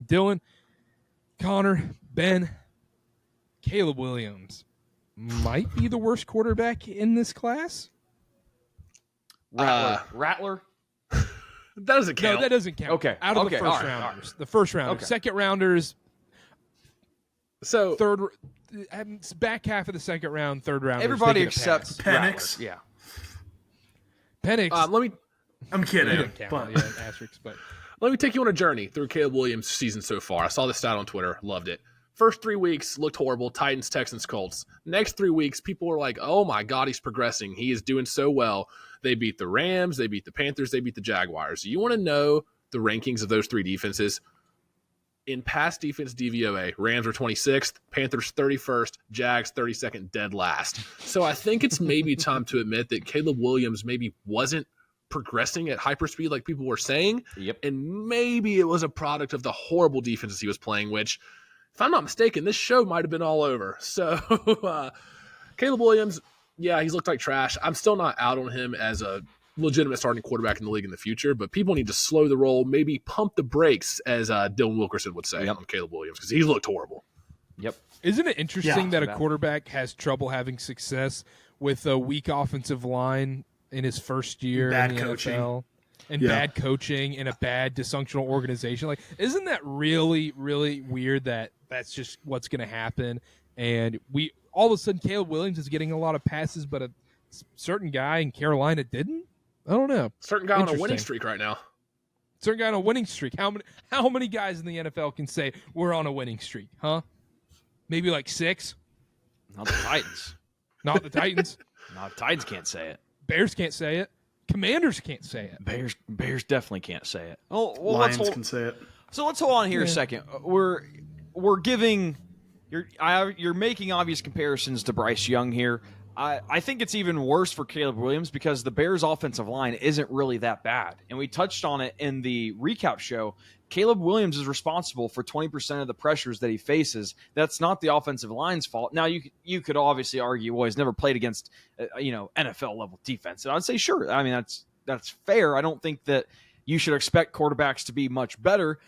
Dylan, Connor, Ben, Caleb Williams might be the worst quarterback in this class. Rattler? That doesn't count. No, that doesn't count. Okay. Out of Okay. the first All right. rounders. The first rounders. Okay. Second rounders, So third, back half of the second round, third rounders. Everybody they get a except pass. Penix. Rattler. Yeah. Penix. I'm he kidding. didn't count. But Yeah, an asterisk, but let me take you on a journey through Caleb Williams' season so far. I saw this stat on Twitter. Loved it. First 3 weeks looked horrible. Titans, Texans, Colts. Next 3 weeks, people were like, oh my God, he's progressing. He is doing so well. They beat the Rams. They beat the Panthers. They beat the Jaguars. You want to know the rankings of those three defenses? In pass defense DVOA, Rams are 26th, Panthers 31st, Jags 32nd, dead last. So I think it's maybe time to admit that Caleb Williams maybe wasn't progressing at hyperspeed like people were saying. Yep. And maybe it was a product of the horrible defenses he was playing, which, if I'm not mistaken, this show might have been all over. So Caleb Williams, yeah, he's looked like trash. I'm still not out on him as a legitimate starting quarterback in the league in the future, but people need to slow the roll, maybe pump the brakes, as Dylan Wilkerson would say on Caleb Williams, because he's looked horrible. Yep. isn't it interesting that a quarterback has trouble having success with a weak offensive line in his first year Bad in the coaching. NFL? And bad coaching and a bad dysfunctional organization. Like, isn't that really, really weird that that's just what's going to happen? And we all of a sudden, Caleb Williams is getting a lot of passes, but a certain guy in Carolina didn't? I don't know. Certain guy on a winning streak right now. Certain guy on a winning streak. How many guys in the NFL can say we're on a winning streak? Huh? Maybe like 6? Not the Titans. Not the Titans. No, the Titans can't say it. Bears can't say it. Commanders can't say it. Bears definitely can't say it. Oh, well, Lions can say it. So let's hold on here a second. We're giving you're making obvious comparisons to Bryce Young here. I think it's even worse for Caleb Williams because the Bears' offensive line isn't really that bad, and we touched on it in the recap show. Caleb Williams is responsible for 20% of the pressures that he faces. That's not the offensive line's fault. Now, you could obviously argue, well, he's never played against NFL level defense, and I'd say sure. I mean, that's fair. I don't think that you should expect quarterbacks to be much better,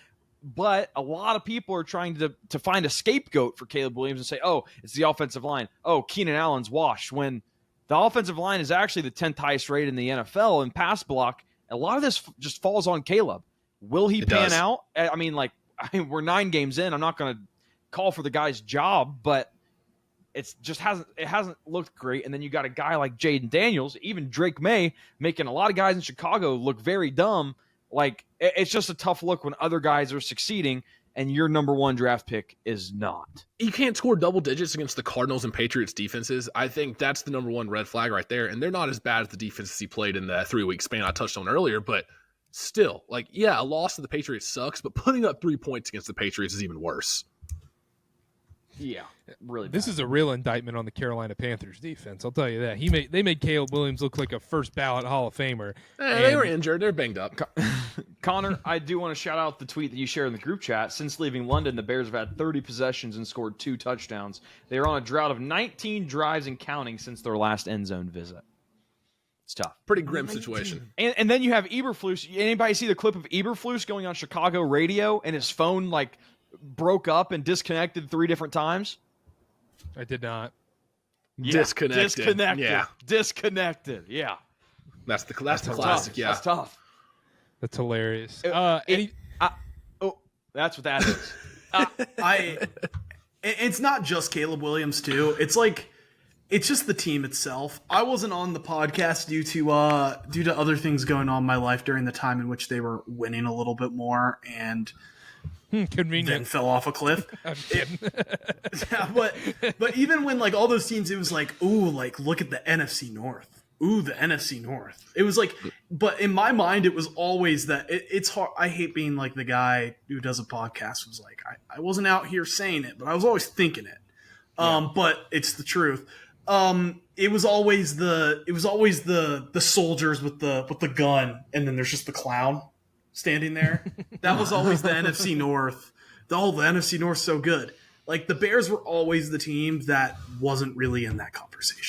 but a lot of people are trying to find a scapegoat for Caleb Williams and say, oh, it's the offensive line. Oh, Keenan Allen's washed, when the offensive line is actually the 10th highest rate in the NFL in pass block. A lot of this just falls on Caleb. Will he pan out? I mean, we're 9 games in. I'm not going to call for the guy's job, but it hasn't looked great. And then you got a guy like Jaden Daniels, even Drake May, making a lot of guys in Chicago look very dumb. Like, it's just a tough look when other guys are succeeding and your number 1 draft pick is not. You can't score double digits against the Cardinals and Patriots defenses. I think that's the number 1 red flag right there. And they're not as bad as the defenses he played in the 3-week span I touched on earlier, but still, a loss to the Patriots sucks, but putting up 3 points against the Patriots is even worse. Yeah, really bad. This is a real indictment on the Carolina Panthers defense. I'll tell you that. They made Caleb Williams look like a first ballot Hall of Famer. They were injured. They're banged up. Connor, I do want to shout out the tweet that you shared in the group chat. Since leaving London, the Bears have had 30 possessions and scored 2 touchdowns. They are on a drought of 19 drives and counting since their last end zone visit. It's tough. Pretty grim situation. And then you have Eberflus. Anybody see the clip of Eberflus going on Chicago radio and his phone broke up and disconnected 3 different times? I did not. Yeah. Disconnected. Yeah. Disconnected. Yeah. That's the classic. Tough. Yeah. That's tough. That's hilarious. That's what that is. It's not just Caleb Williams too. It's just the team itself. I wasn't on the podcast due to other things going on in my life during the time in which they were winning a little bit more and convenient. Then fell off a cliff. I'm kidding. but even when all those teams, it was look at the NFC North. Ooh, the NFC North. It was but in my mind, it was always that it's hard. I hate being the guy who does a podcast was I wasn't out here saying it, but I was always thinking it. But it's the truth. It was always the soldiers with the gun, and then there's just the clown standing there. That was always the NFC North. The NFC North's so good. The Bears were always the team that wasn't really in that conversation.